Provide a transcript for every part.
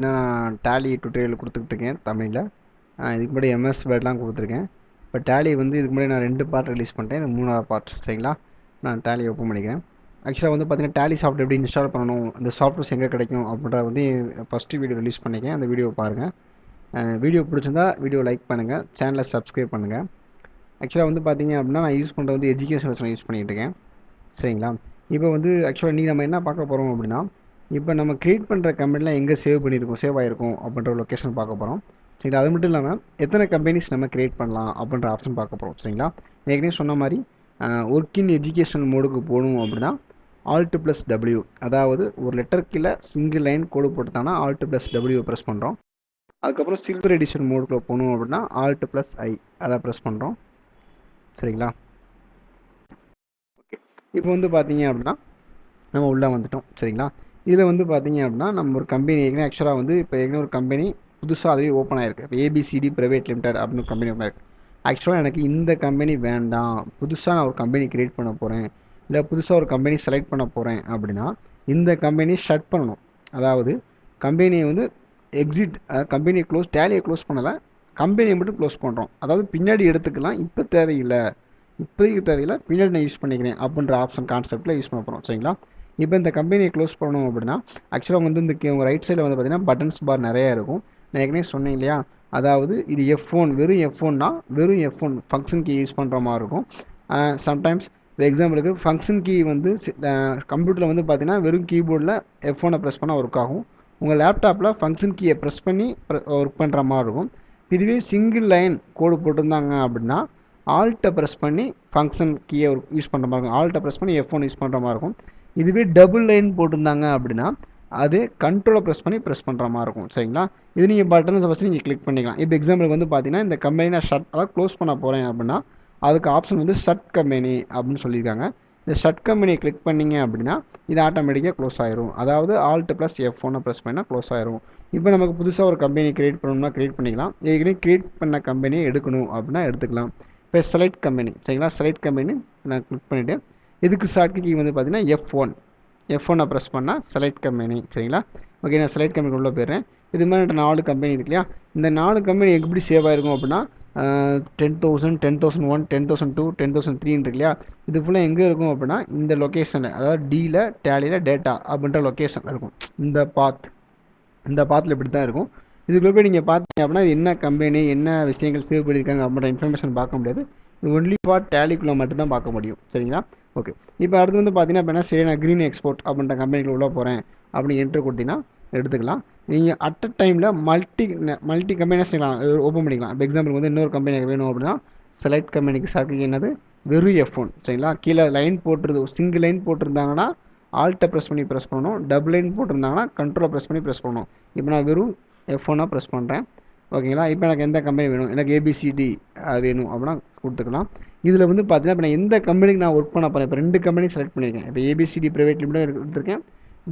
நான் tally tutorial கொடுத்துக்கிட்டுருக்கேன் தமிழில். இதுக்கு முன்னாடி எம்எஸ் வேர்ட்லாம் கொடுத்துருக்கேன். இப்போ டேலி வந்து இதுக்கு முன்னாடி நான் 2 பார்ட் ரிலீஸ் பண்ணிட்டேன். இது 3வது பார்ட். சரிங்களா, நான் டேலி ஓப்பன் பண்ணிக்கிறேன். ஆக்சுவலாக வந்து பார்த்தீங்கன்னா டேலி சாஃப்ட்வேர் எப்படி இன்ஸ்டால் பண்ணணும், அந்த சாஃப்ட்வேர்ஸ் எங்கே கிடைக்கும் அப்படின்றத வந்து ஃபஸ்ட்டு வீடியோ ரிலீஸ் பண்ணிக்கேன். அந்த வீடியோ பாருங்கள். வீடியோ பிடிச்சிருந்தா வீடியோ லைக் பண்ணுங்கள், சேனலை சப்ஸ்கிரைப் பண்ணுங்கள். ஆக்சுவலாக வந்து பார்த்தீங்க அப்படின்னா நான் யூஸ் பண்ணுறது வந்து எஜுகேஷன் வெர்ஷன் யூஸ் பண்ணிகிட்டு இருக்கேன். சரிங்களா, இப்போ வந்து ஆக்சுவலாக இன்றைக்கி நம்ம என்ன பார்க்க போகிறோம் அப்படின்னா, இப்போ நம்ம க்ரியேட் பண்ணுற கம்பெனிலாம் எங்கே சேவ் ஆகிருக்கும் அப்படின்ற லொக்கேஷன் பார்க்க போகிறோம். சரிங்களா, அது மட்டும் இல்லாமல் எத்தனை கம்பெனிஸ் நம்ம க்ரியேட் பண்ணலாம் அப்படின்ற ஆப்ஷன் பார்க்க போகிறோம். சரிங்களா, ஏற்கனவே சொன்ன மாதிரி ஒர்க் இன் எஜுகேஷன் மோடுக்கு போகணும் அப்படின்னா Alt+W, அதாவது ஒரு லெட்டர் கீழே சிங்கிள் லைன் கோடு போட்டுட்டாங்கன்னா Alt+W ப்ரெஸ் பண்ணுறோம். அதுக்கப்புறம் சில்வர் எடிஷன் மோடுக்குள்ளே போகணும் அப்படின்னா Alt+I அதை ப்ரெஸ் பண்ணுறோம். சரிங்களா, ஓகே. இப்போ வந்து பார்த்தீங்க அப்படின்னா நம்ம உள்ளே வந்துட்டோம். சரிங்களா, இதில் வந்து பார்த்தீங்க அப்படின்னா நம்ம ஒரு கம்பெனி ஆக்சுவலாக வந்து இப்போ ஏற்கனவே ஒரு கம்பெனி புதுசாக அதுவே ஓப்பன் ஆகிருக்கு. இப்போ ABCD Private Limited அப்படின்னு ஒரு கம்பெனி ஓப்பன் ஆயிருக்கு. ஆக்சுவலாக எனக்கு இந்த கம்பெனி வேண்டாம், புதுசாக நான் ஒரு கம்பெனி க்ரியேட் பண்ண போகிறேன், இல்லை புதுசாக ஒரு கம்பெனி செலக்ட் பண்ண போகிறேன் அப்படின்னா இந்த கம்பெனி ஷட் பண்ணணும். அதாவது கம்பெனியை வந்து எக்ஸிட், கம்பெனியை டேலியை க்ளோஸ் பண்ணலை, கம்பெனியை மட்டும் க்ளோஸ் பண்ணுறோம். அதாவது பின்னாடி எடுத்துக்கலாம், இப்போ தேவையில்லை, இப்போதைக்கு தேவையில்லை, பின்னாடி நான் யூஸ் பண்ணிக்கிறேன் அப்படின்ற ஆப்ஷன் கான்செப்டில் யூஸ் பண்ண போகிறோம். சரிங்களா, இப்போ இந்த கம்பெனியை க்ளோஸ் பண்ணணும் அப்படின்னா ஆக்சுவலாக வந்து உங்கள் ரைட் சைடில் வந்து பார்த்தீங்கன்னா பட்டன்ஸ் பார் நிறையா இருக்கும். நான் ஏற்கனவே சொன்னேன் இல்லையா, அதாவது இது F1, வெறும் F1 தான், வெறும் F1 ஃபங்க்ஷன் கீ யூஸ் பண்ணுற மாதிரி இருக்கும். சம்டைம்ஸ் எக்ஸாம்பிளுக்கு ஃபங்க்ஷன் கீ வந்து கம்ப்யூட்டரில் வந்து பார்த்தீங்கன்னா வெறும் கீபோர்டில் F1 ப்ரெஸ் பண்ணால் ஒர்க் ஆகும். உங்கள் லேப்டாப்பில் ஃபங்க்ஷன் கீயை ப்ரெஸ் பண்ணி ஒர்க் பண்ணுற மாதிரி இருக்கும். இதுவே சிங்கிள் லைன் கோடு போட்டிருந்தாங்க அப்படின்னா ஆல்ட்டை ப்ரெஸ் பண்ணி ஃபங்க்ஷன் கீயை யூஸ் பண்ணுற மாதிரி இருக்கும், ஆல்ட்டை ப்ரெஸ் பண்ணி F1 யூஸ் பண்ணுற மாதிரி இருக்கும். இதுவே டபுள் லைன் போட்டிருந்தாங்க அப்படின்னா அது கண்ட்ரோலை ப்ரெஸ் பண்ணுற மாதிரி இருக்கும். சரிங்களா, இது நீங்கள் பட்டனை வச்சு நீங்கள் கிளிக் பண்ணிக்கலாம். இப்போ எக்ஸாம்பிளுக்கு வந்து பார்த்தீங்கன்னா இந்த கம்பெனி நான் அதாவது க்ளோஸ் பண்ண போகிறேன் அப்படின்னா அதுக்கு ஆப்ஷன் வந்து ஷட் கம்பெனி அப்படின்னு சொல்லியிருக்காங்க. இந்த ஷட் கம்பெனியை கிளிக் பண்ணிங்க அப்படின்னா இது ஆட்டோமேட்டிக்காக க்ளோஸ் ஆயிரும். அதாவது Alt+F1 ப்ரெஸ் பண்ணால் க்ளோஸ் ஆயிரும். இப்போ நமக்கு புதுசாக ஒரு கம்பெனி க்ரியேட் பண்ணணும்னா க்ரியேட் பண்ணிக்கலாம். ஏற்கனவே க்ரியேட் பண்ண கம்பெனியை எடுக்கணும் அப்படின்னா எடுத்துக்கலாம். இப்போ செலக்ட் கம்பெனி, சரிங்களா, செலக்ட் கம்பெனி நான் கிளிக் பண்ணிவிட்டு இதுக்கு ஷார்ட் கீ வந்து பார்த்தீங்கன்னா F1 ப்ரெஸ் பண்ணால் செலக்ட் கம்பெனி. சரிங்களா, ஓகே, நான் செலக்ட் கம்பெனி உள்ளே போயிடுறேன். இது மாதிரி 4 கம்பெனி இருக்கு இல்லையா, இந்த 4 கம்பெனி எப்படி சேவ் ஆகிருக்கும் அப்படின்னா 10,000, 10,001, 10,002, 10,003 இருக்கு இல்லையா, இது ஃபுல்லாக எங்கே இருக்கும் அப்படின்னா இந்த லொக்கேஷனில், அதாவது டியில் டேலியில் டேட்டா அப்படின்ற லொக்கேஷன் இருக்கும். இந்த பாத்தில் இப்படி தான் இருக்கும். இதுக்குள்ளே போய் நீங்கள் பார்த்தீங்க அப்படின்னா இது என்ன கம்பெனி, என்ன விஷயங்கள் சேவ் பண்ணியிருக்காங்க அப்படின்ற இன்ஃபர்மேஷன் பார்க்க முடியாது. இது ஒன்லி ஃபார் டேலிக்குள்ளே மட்டும்தான் பார்க்க முடியும். சரிங்களா, ஓகே. இப்போ அடுத்து வந்து பார்த்தீங்கன்னா இப்போ என்ன சரி நான் க்ரீன் எக்ஸ்போர்ட் அப்படின்ற கம்பெனிக்குள்ள உள்ளே போகிறேன் அப்படி என்ட்ரு கொடுத்தீங்கன்னா எடுத்துக்கலாம். நீங்கள் அட் அ டைமில் மல்டி கம்பெனிஸ் ஓப்பன் பண்ணிக்கலாம். இப்போ எக்ஸாம்பிள் வந்து இன்னொரு கம்பெனி வேணும் அப்படின்னா செலக்ட் கம்பெனிக்கு ஷார்ட்கட் என்னது வெறும் F1. சரிங்களா, கீழே லைன் சிங்கிள் லைன் போட்டிருந்தாங்கன்னா ஆல்ட்டை ப்ரெஸ் பண்ணணும், டபுள் லைன் போட்டிருந்தாங்கன்னா கண்ட்ரோலை ப்ரெஸ் பண்ணணும். இப்போ நான் வெறும் F1 ப்ரெஸ் பண்ணுறேன். ஓகேங்களா, இப்போ எனக்கு எந்த கம்பெனி வேணும், எனக்கு ABCD வேணும் அப்படின்னா கொடுத்துக்கலாம். இதில் வந்து பார்த்தீங்கன்னா இப்போ நான் எந்த கம்பெனிக்கு நான் ஒர்க் பண்ண போகிறேன், இப்போ 2 கம்பெனி செலக்ட் பண்ணியிருக்கேன். இப்போ ABCD Private Limited எடுத்திருக்கேன்,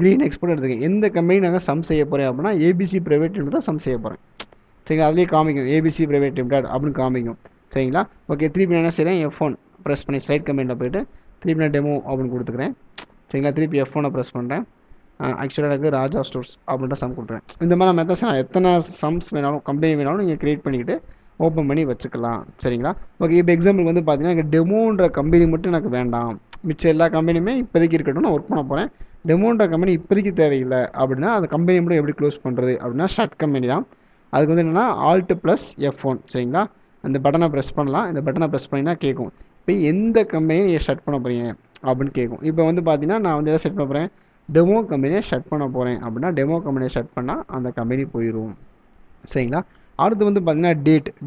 க்ரீன் எக்ஸ்போர்ட் எடுத்திருக்கேன். எந்த கம்பெனி நாங்கள் சம் செய்ய போகிறேன் அப்படின்னா ABC Private Limited தான் சம் செய்ய போகிறேன். சரிங்களா, அதுலேயே காமிக்கும் ABC Private Limited அப்படின்னு காமிக்கும். சரிங்களா, ஓகே. திருப்பி நான் என்ன செய்கிறேன், F1 ப்ரெஸ் பண்ணி செலக்ட் கம்பெனியில் போய்ட்டு திருப்பி நான் டெமோ அப்படின்னு கொடுத்துக்கிறேன். சரிங்களா, திருப்பி F1 ப்ரெஸ் பண்ணுறேன். ஆக்சுவலாக எனக்கு ராஜா ஸ்டோர்ஸ் அப்படின்ற சம் கொடுத்துறேன். இந்த மாதிரி நம்ம எத்தனை சம்ஸ் வேணாலும் கம்பெனி வேணாலும் நீங்கள் க்ரியேட் பண்ணிக்கிட்டு ஓப்பன் பண்ணி வச்சுக்கலாம். சரிங்களா, ஓகே. இப்போ எக்ஸாம்பிள் வந்து பார்த்தீங்கன்னா எனக்கு டெமோன்ற கம்பெனி மட்டும் எனக்கு வேண்டாம், மிச்சம் எல்லா கம்பெனியுமே இப்போதைக்கு இருக்கட்டும், நான் ஒர்க் பண்ண போகிறேன், டெமோன்ற கம்பெனி இப்போதைக்கு தேவையில்லை அப்படின்னா அந்த கம்பெனி மட்டும் எப்படி க்ளோஸ் பண்ணுறது அப்படின்னா ஷார்ட் கம்பெனி தான். அதுக்கு வந்து என்னென்னா Alt+F1. சரிங்களா, அந்த பட்டனை ப்ரெஸ் பண்ணலாம். இந்த பட்டனை ப்ரெஸ் பண்ணினா கேட்கும் இப்போ எந்த கம்பெனியை ஷட் பண்ண போகிறீங்க அப்படின்னு கேட்கும். இப்போ வந்து பார்த்தீங்கன்னா நான் வந்து எதை செட் பண்ண போகிறேன், டெமோ கம்பெனியை ஷட் பண்ண போகிறேன் அப்படின்னா டெமோ கம்பெனியை ஷட் பண்ணால் அந்த கம்பெனி போயிடும். சரிங்களா, அடுத்து வந்து பார்த்தீங்கன்னா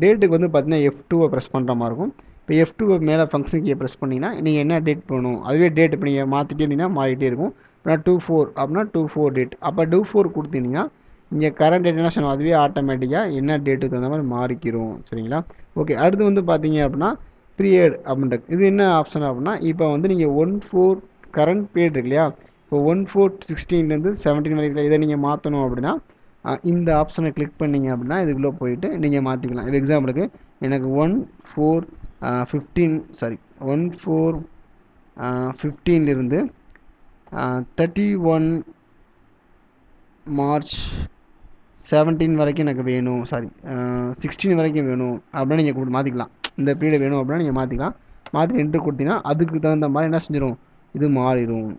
டேட்டுக்கு வந்து பார்த்தீங்கன்னா F2 ப்ரெஸ் பண்ணுற மாதிரி இருக்கும். இப்போ F2 மேலே ஃபங்க்ஷன் கீயை ப்ரெஸ் பண்ணிங்கன்னா நீங்கள் என்ன டேட் போகணும் அதுவே டேட் இப்போ நீங்கள் மாற்றிட்டே இருந்தீங்கன்னா மாறிட்டே இருக்கும். இப்போ 24 அப்படின்னா 24 டேட், அப்போ 24 கொடுத்தீங்கன்னா இங்கே கரண்ட் டேட் என்ன சொல்லணும், அதுவே ஆட்டோமேட்டிக்காக என்ன டேட்டுக்கு தகுந்த மாதிரி மாறிக்கிறோம். சரிங்களா, ஓகே. அடுத்து வந்து பார்த்தீங்க அப்படின்னா பீரியட் அப்படின்றது இது என்ன ஆப்ஷன் அப்படின்னா இப்போ வந்து நீங்கள் 14 கரண்ட் பீரியட் இருக்கு இல்லையா, இப்போ 14/16 17 வரைக்கும் இதை நீங்கள் மாற்றணும் அப்படின்னா இந்த ஆப்ஷனை கிளிக் பண்ணிங்க அப்படின்னா இதுக்குள்ளே போயிட்டு நீங்கள் மாற்றிக்கலாம். இப்போ எக்ஸாம்பிளுக்கு எனக்கு 14/15 31 மார்ச் 17 வரைக்கும் எனக்கு வேணும், சாரி 16 வரைக்கும் வேணும் அப்படின்னு நீங்கள் மாற்றிக்கலாம். இந்த பீரியட் வேணும் அப்படின்னா நீங்கள் மாற்றிக்கலாம். மாற்றி என்ட்ரு கொடுத்தீங்கன்னா அதுக்கு தகுந்த மாதிரி என்ன செஞ்சிடும், இது மாறிடும்.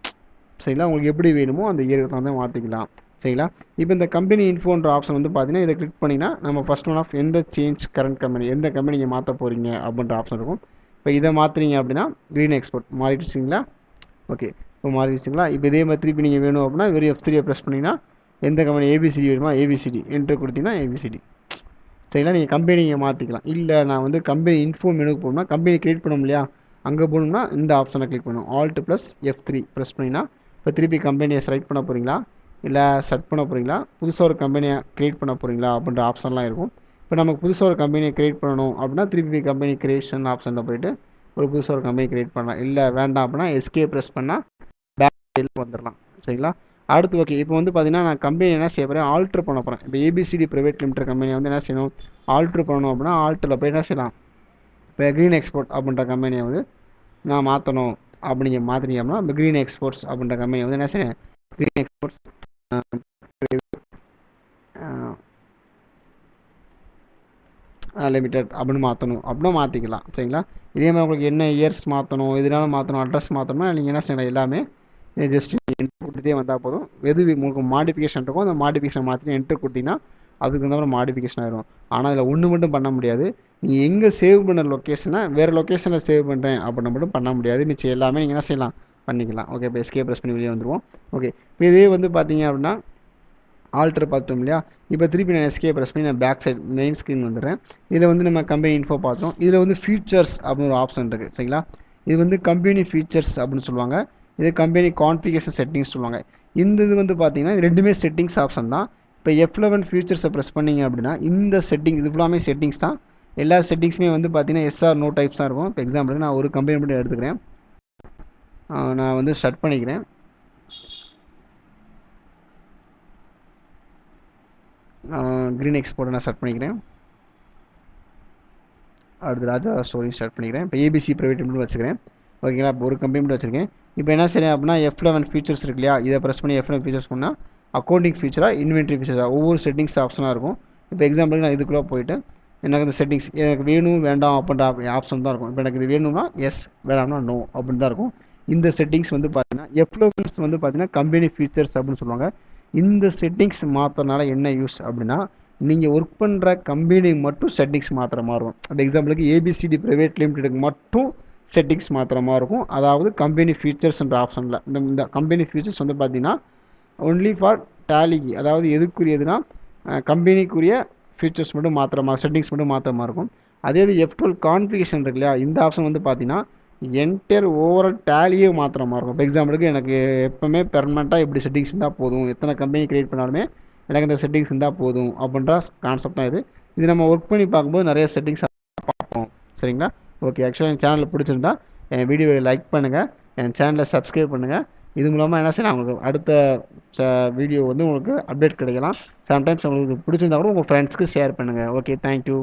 சரிங்களா, உங்களுக்கு எப்படி வேணுமோ அந்த இயருக்கு தகுந்த மாற்றிக்கலாம். சரிங்களா, இப்போ இந்த கம்பெனி இன்ஃபோன்ற ஆப்ஷன் வந்து பார்த்தீங்கன்னா இதை கிளிக் பண்ணிங்கன்னா நம்ம ஃபர்ஸ்ட் ஒன் ஆஃப் எந்த சேஞ்ச் கரண்ட் கம்பெனி, எந்த கம்பெனி நீங்கள் மாற்ற போகிறீங்க அப்படின்ற ஆப்ஷன் இருக்கும். இப்போ இதை மாற்றுறீங்க அப்படின்னா க்ரீன் எக்ஸ்போர்ட் மாறிடுச்சிங்களா. ஓகே, இப்போ மாறிடுச்சிங்களா. இப்போ இதே மாதிரி திருப்பி நீங்கள் வேணும் அப்படின்னா வெறும் F3 ப்ரெஸ் பண்ணிங்கன்னா எந்த கம்பெனி ஏபிசிடி வேணுமா ஏபிசிடி என்ட்ரு கொடுத்தீங்கன்னா ஏபிசிடி. சரிங்களா, நீங்கள் கம்பெனியை மாற்றிக்கலாம். இல்லை நான் வந்து கம்பெனி இன்ஃபோ மெனுக்கு போகணும்னா கம்பெனி கிரியேட் பண்ணோம் இல்லையா, அங்கே போகணும்னா இந்த ஆப்ஷனை கிளிக் பண்ணணும். Alt + F3 ப்ரெஸ் பண்ணிங்கன்னா இப்போ திருப்பி கம்பெனியை செலக்ட் பண்ண போகிறீங்களா இல்லை செட் பண்ண போகிறீங்களா, புதுசாக ஒரு கம்பெனியை க்ரியேட் பண்ண போகிறீங்களா அப்படின்ற ஆப்ஷன்லாம் இருக்கும். இப்போ நமக்கு புதுசாக ஒரு கம்பெனியை க்ரியேட் பண்ணணும் அப்படின்னா திருப்பி கம்பெனி க்ரியேஷன் ஆப்ஷனில் போய்ட்டு ஒரு புதுசாக ஒரு கம்பெனி க்ரியேட் பண்ணலாம். இல்லை வேண்டாம் அப்படின்னா எஸ்கே ப்ரெஸ் பண்ணால் பேக் சைடில் வந்துடலாம். சரிங்களா, அடுத்து ஓகே, இப்போ வந்து பார்த்தீங்கன்னா நான் கம்பெனி என்ன செய்ய போகிறேன், ஆல்ட்ரு பண்ண போகிறேன். இப்போ ஏபிசிடி பிரைவேட் லிமிடெட் கம்பெனியை வந்து என்ன செய்யணும், ஆல்ட்ரு பண்ணணும் அப்படின்னா ஆல்ட்டில் போய் என்ன செய்யலாம், இப்போ க்ரீன் எக்ஸ்போர்ட் அப்படின்ற கம்பெனியை வந்து நான் மாற்றணும் அப்படிங்க மாற்றினீங்க அப்படின்னா இப்போ க்ரீன் எக்ஸ்போர்ட்ஸ் அப்படின்ற கம்பெனியை வந்து என்ன செய்யணும், க்ரீன் எக்ஸ்போர்ட்ஸ் லிமிடெட் அப்படின்னு மாற்றணும் அப்படின்னா மாற்றிக்கலாம். சரிங்களா, இதே மாதிரி உங்களுக்கு என்ன இயர்ஸ் மாற்றணும், எதுனால மாற்றணும், அட்ரஸ் மாற்றணும்னா நீங்கள் என்ன செய்யலாம், எல்லாமே ஜஸ்ட் என்ட்ரு கொடுத்துட்டே வந்தால் போதும். எது உங்களுக்கு மாடிஃபிகேஷன் இருக்கும் அந்த மாடிஃபிகேஷன் மாற்றி என்ட்ரு கொடுத்தீங்கன்னா அதுக்கு தகுந்த மாடிஃபிகேஷன் ஆயிடும். ஆனால் அதில் ஒன்று மட்டும் பண்ண முடியாது, நீ எங்கே சேவ் பண்ண லொக்கேஷனை வேறு லொக்கேஷனில் சேவ் பண்ணுறேன் அப்படின்னு மட்டும் பண்ண முடியாது. மிச்சம் எல்லாமே நீங்கள் என்ன செய்யலாம் பண்ணிக்கலாம். ஓகே, இப்போ எஸ்கே ப்ரெஸ் பண்ணி வெளியே வந்துடுவோம். ஓகே, இப்போ இதே வந்து பார்த்தீங்க அப்படின்னா ஆல்ட்ரு பார்த்தோம் இல்லையா, இப்போ திருப்பி நான் எஸ்கே ப்ரெஸ் பண்ணி நான் பேக் சைட் மெயின் ஸ்க்ரீன் வந்துடுறேன். இதில் வந்து நம்ம கம்பெனி இன்ஃபோ பார்த்தோம். இதில் வந்து ஃபியூச்சர்ஸ் அப்படின்னு ஒரு ஆப்ஷன் இருக்குது. சரிங்களா, இது வந்து கம்பெனி ஃபீச்சர்ஸ் அப்படின்னு சொல்லுவாங்க, இது கம்பெனி கான்ஃபிகரேஷன் செட்டிங்ஸ் சொல்லுவாங்க. இந்த இது வந்து பார்த்தீங்கன்னா ரெண்டுமே செட்டிங்ஸ் ஆப்ஷன் தான். இப்போ F11 ஃபியூச்சர்ஸை ப்ரெஸ் பண்ணிங்க அப்படின்னா இந்த செட்டிங் இது ஃபுல்லாமே செட்டிங்ஸ் தான். எல்லா செட்டிங்ஸுமே வந்து பார்த்தீங்கன்னா எஸ்ஆர் நோ டைப்ஸ் தான் இருக்கும். இப்போ எக்ஸாம்பிளுக்கு நான் ஒரு கம்பெனி மட்டும் எடுத்துக்கிறேன், நான் வந்து செட் பண்ணிக்கிறேன். க்ரீன் எக்ஸ்போர்ட்டை நான் செட் பண்ணிக்கிறேன். அடுத்து ராஜா ஸ்டோரி ஸ்டார்ட் பண்ணிக்கிறேன். இப்போ ஏபிசி ப்ரைவேட் லிமிடெட் வச்சுக்கிறேன். ஓகேங்களா, இப்போ ஒரு கம்பெனி மட்டும் வச்சுருக்கேன். இப்போ என்ன செய்யறேன் அப்படின்னா F11 ஃபீச்சர்ஸ் இருக்கு இல்லையா, இதை ப்ரெஸ் பண்ணி F11 ஃபீச்சர்ஸ் பண்ணால் அக்கௌண்டிங் ஃபீச்சராக இன்வென்ட்ரி ஃபீச்சராக ஒவ்வொரு செட்டிங்ஸ் ஆப்ஷனாக இருக்கும். இப்போ எக்ஸாம்பிளுக்கு நான் இதுக்குள்ளே போயிட்டு எனக்கு இந்த செட்டிங்ஸ் எனக்கு வேணும் வேண்டாம் அப்படின்ற ஆப்ஷன் தான் இருக்கும். இப்போ எனக்கு இது வேணும்னா எஸ், வேணாம்னா நோ அப்படின்னு தான் இருக்கும். இந்த செட்டிங்ஸ் வந்து பார்த்தீங்கன்னா F11 வந்து பார்த்தீங்கன்னா கம்பெனி ஃபீச்சர்ஸ் அப்படின்னு சொல்லுவாங்க. இந்த செட்டிங்ஸ் மாற்றனால என்ன யூஸ் அப்படின்னா நீங்கள் ஒர்க் பண்ணுற கம்பெனி மட்டும் செட்டிங்ஸ் மாற்றுற மாதிரி இருக்கும். இப்போ எக்ஸாம்பிளுக்கு ஏபிசிடி ப்ரைவேட் லிமிடெடுக்கு மட்டும் செட்டிங்ஸ் மாற்றுற மாதிரி இருக்கும். அதாவது கம்பெனி ஃபீச்சர்ஸ்ன்ற ஆப்ஷனில் இந்த கம்பெனி ஃபீச்சர்ஸ் வந்து பார்த்தீங்கன்னா ஒன்லி ஃபார் டேலிக்கு, அதாவது எதுக்குரியதுன்னா கம்பெனிக்குரிய ஃபீச்சர்ஸ் மட்டும் மாற்றுற மாதிரி செட்டிங்ஸ் மட்டும் மாற்றுற மாதிரி இருக்கும். அதே இது F12 கான்ஃபிகரேஷன் இருக்கு இல்லையா, இந்த ஆப்ஷன் வந்து பார்த்தீங்கன்னா என்டையர் ஓவரால் டேலியே மாற்றுற மாதிரி இருக்கும். இப்போ எக்ஸாம்பிளுக்கு எனக்கு எப்போவுமே பெர்மனெண்ட்டாக இப்படி செட்டிங்ஸ் இருந்தால் போதும், எத்தனை கம்பெனி க்ரியேட் பண்ணாலுமே எனக்கு இந்த செட்டிங்ஸ் இருந்தால் போதும் அப்படின்ற கான்செப்ட் தான் இது. இது நம்ம ஒர்க் பண்ணி பார்க்கும்போது நிறைய செட்டிங்ஸ் பார்ப்போம். சரிங்களா, ஓகே, ஆக்சுவலாக என் சேனலில் பிடிச்சிருந்தா என் வீடியோவை லைக் பண்ணுங்கள், என் சேனலை சப்ஸ்கிரைப் பண்ணுங்கள். இது மூலமாக என்ன செய்யலாம், உங்களுக்கு அடுத்த வீடியோ வந்து உங்களுக்கு அப்டேட் கிடைக்கலாம். சம்டைம்ஸ் உங்களுக்கு பிடிச்சிருந்தா கூட உங்கள் ஃப்ரெண்ட்ஸ்க்கு ஷேர் பண்ணுங்கள். Okay, thank you.